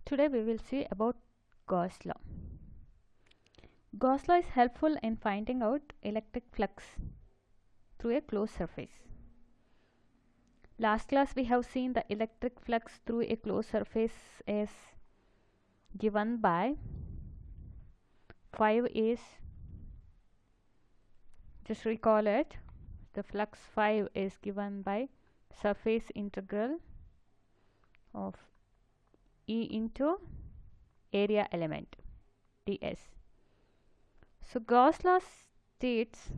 Today we will see about Gauss law. Gauss law is helpful in finding out electric flux through a closed surface. Last class we have seen the electric flux through a closed surface is given by 5 is, just recall it, the flux 5 is given by surface integral of E into area element ds. So Gauss law states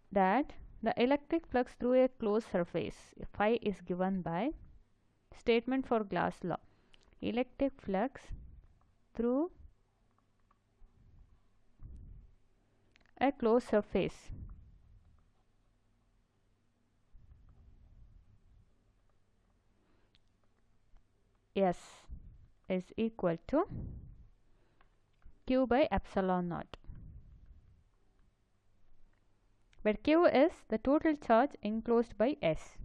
that the electric flux through a closed surface phi is given by statement for Gauss law. Electric flux through a closed surface S is equal to Q by epsilon naught, where Q is the total charge enclosed by S.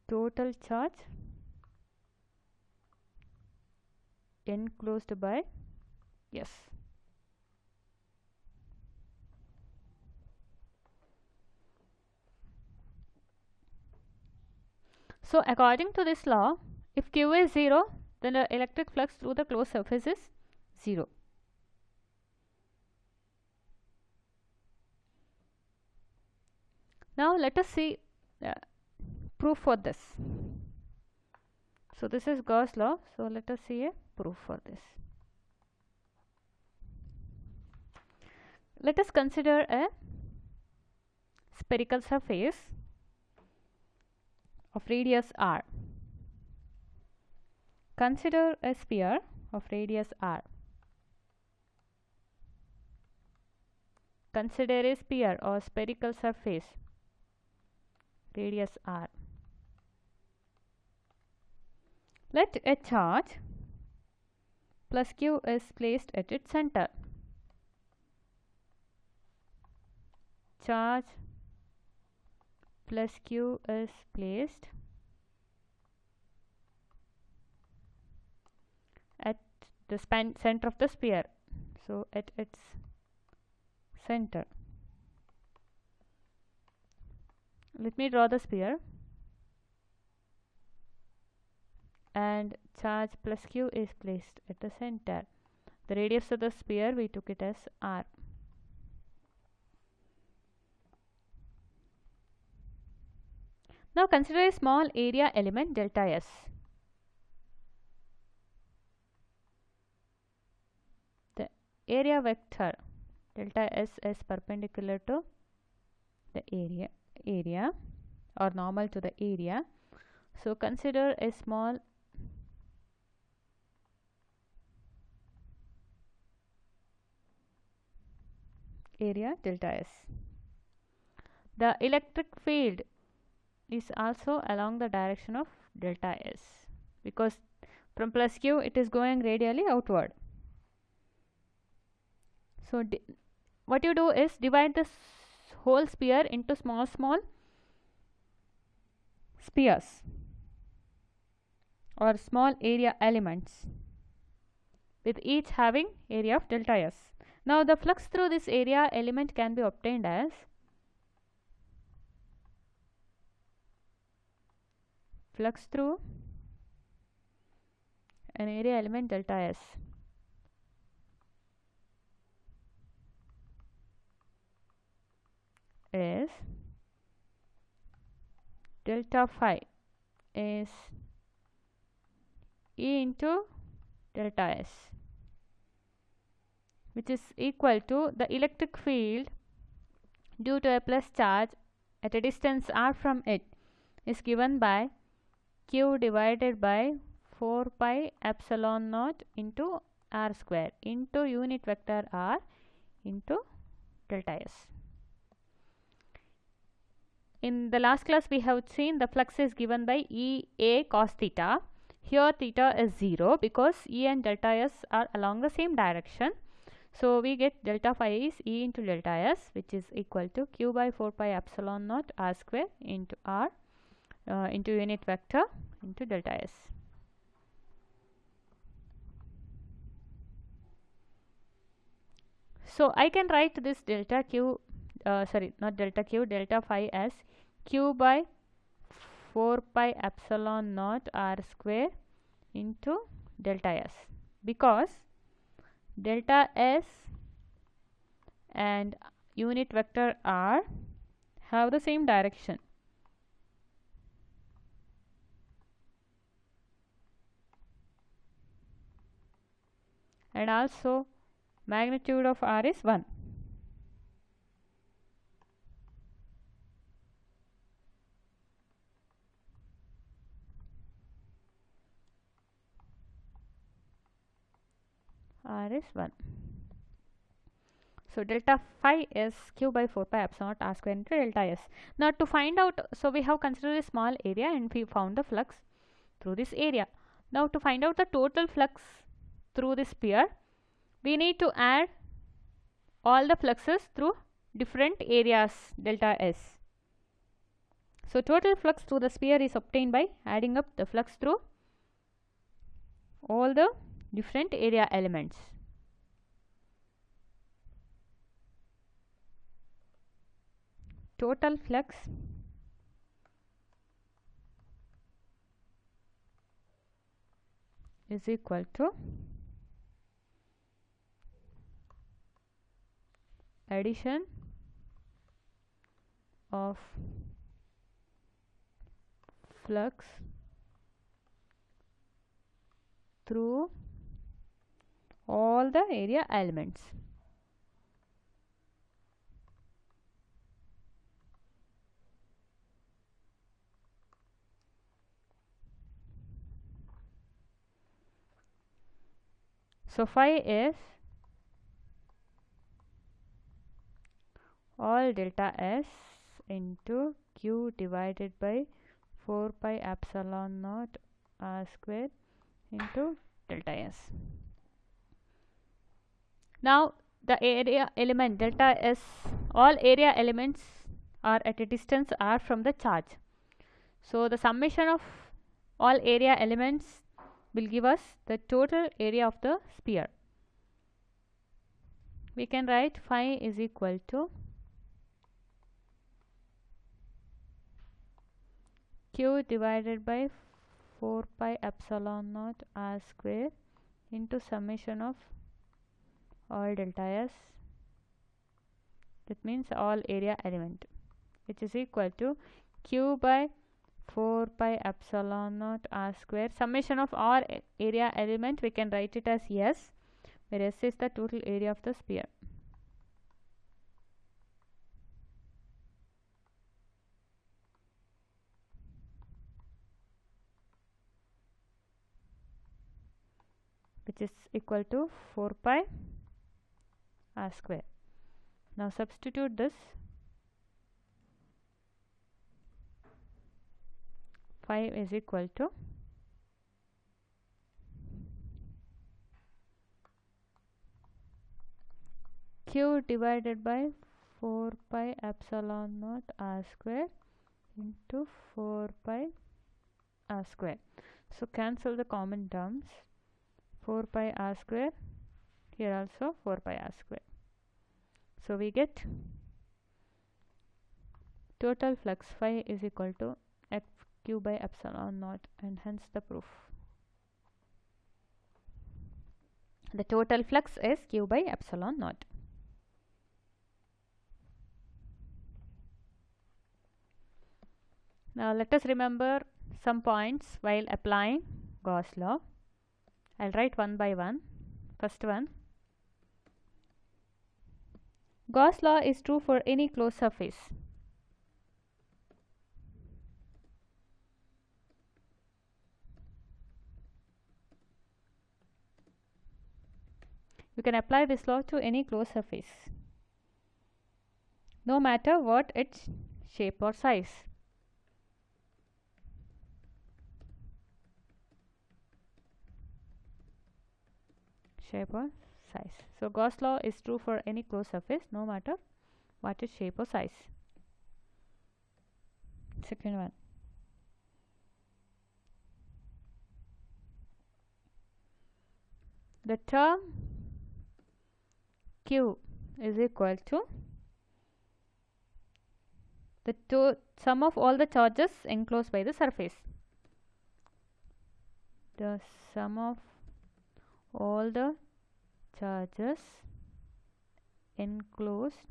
Total charge enclosed by S. So according to this law, if Q is 0, then the electric flux through the closed surface is 0. Now let us see proof for this. So this is Gauss law. So let us see a proof for this. Let us consider a spherical surface of radius r. Consider a sphere of radius r. Consider a sphere or spherical surface radius r. Let a charge plus q is placed at its center. Charge plus q is placed at the center of the sphere, so at its center. Let me draw the sphere, and charge plus q is placed at the center. The radius of the sphere, we took it as r. Now consider a small area element delta S. The area vector delta S is perpendicular to the area or normal to the area. So consider a small area delta S. The electric field is also along the direction of delta S, because from plus q it is going radially outward. So what you do is divide this whole sphere into small spheres or small area elements with each having area of delta S. Now the flux through this area element can be obtained as flux through an area element delta S is delta phi is E into delta S, which is equal to the electric field due to a plus charge at a distance r from it is given by q divided by 4 pi epsilon naught into r square into unit vector r into delta S. In the last class we have seen the flux is given by E a cos theta. Here theta is 0 because E and delta S are along the same direction. So we get delta phi is E into delta S, which is equal to Q by 4 pi epsilon naught R square into R into unit vector into delta S. So I can write this delta Q, not delta Q, delta phi as Q by 4 pi epsilon naught R square into delta S, because delta S and unit vector R have the same direction. And also magnitude of R is 1. R is 1. So delta phi is Q by 4 pi epsilon naught R square into delta S. Now to find out, so we have considered a small area and we found the flux through this area. Now to find out the total flux through the sphere, we need to add all the fluxes through different areas delta S. So total flux through the sphere is obtained by adding up the flux through all the different area elements. Total flux is equal to addition of flux through all the area elements. So phi is all delta S into Q divided by 4 pi epsilon naught R square into delta S. Now the area element delta S, all area elements are at a distance r from the charge. So the summation of all area elements will give us the total area of the sphere. We can write phi is equal to Q divided by 4 pi epsilon naught R square into summation of all delta S, that means all area element, which is equal to Q by 4 pi epsilon naught R square, summation of all area element, we can write it as S, where S is the total area of the sphere. Which is equal to 4 pi R square. Now substitute this. Phi is equal to Q divided by 4 pi epsilon naught R square into 4 pi R square. So cancel the common terms. 4 pi R square, here also 4 pi R square. So we get total flux phi is equal to Q by epsilon naught, and hence the proof. The total flux is Q by epsilon naught. Now let us remember some points while applying Gauss law. I'll write one by one. First one, Gauss law is true for any closed surface. You can apply this law to any closed surface, no matter what its shape or size. Shape or size. So Gauss law is true for any closed surface, no matter what its shape or size. Second one. The term Q is equal to the sum of all the charges enclosed by the surface. The sum of all the charges enclosed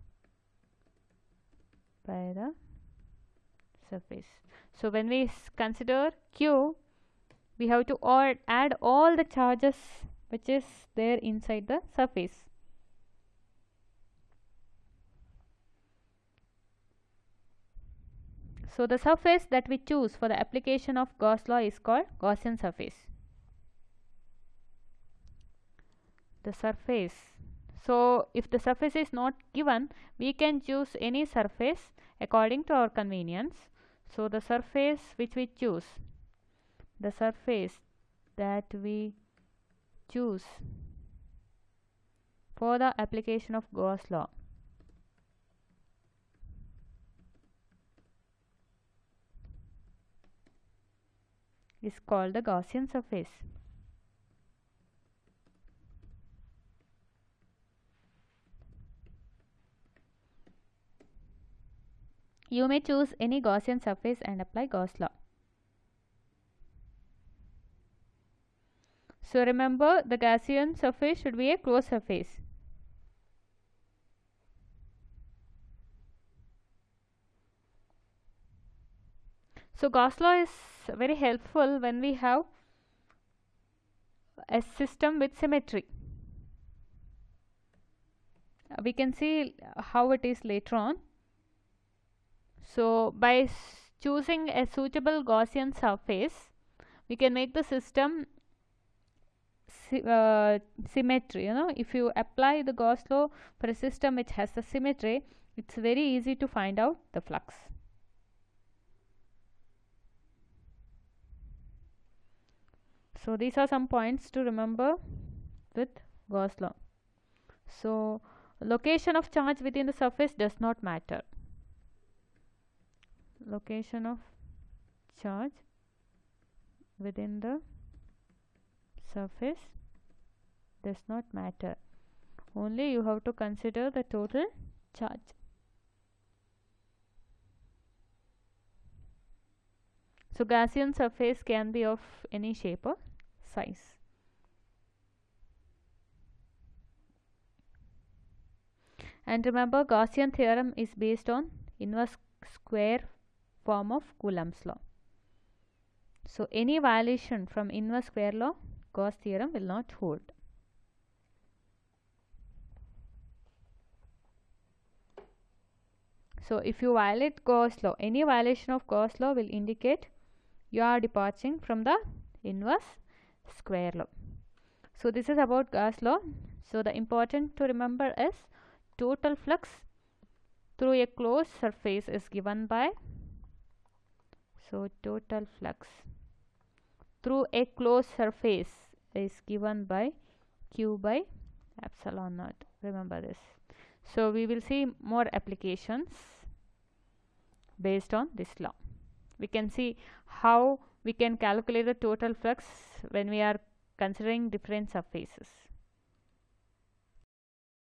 by the surface. So when we consider Q, we have to add all the charges which is there inside the surface. So the surface that we choose for the application of Gauss law is called Gaussian surface. The surface. So if the surface is not given, we can choose any surface according to our convenience. So the surface which we choose, the surface that we choose for the application of Gauss law is called the Gaussian surface. You may choose any Gaussian surface and apply Gauss law. So remember, the Gaussian surface should be a closed surface. So Gauss law is very helpful when we have a system with symmetry. We can see how it is later on. So by choosing a suitable Gaussian surface, we can make the system symmetry. If you apply the Gauss law for a system which has the symmetry, it's very easy to find out the flux. So these are some points to remember with Gauss law. So location of charge within the surface does not matter. Location of charge within the surface does not matter. Only you have to consider the total charge. So Gaussian surface can be of any shape or size. And remember, Gaussian theorem is based on inverse square form of Coulomb's law. So any violation from inverse square law, Gauss theorem will not hold. So if you violate Gauss law, any violation of Gauss law will indicate you are departing from the inverse square law. So this is about Gauss law. So the important to remember is total flux through a closed surface is given by, so total flux through a closed surface is given by Q by epsilon naught. Remember this. So we will see more applications based on this law. We can see how we can calculate the total flux when we are considering different surfaces.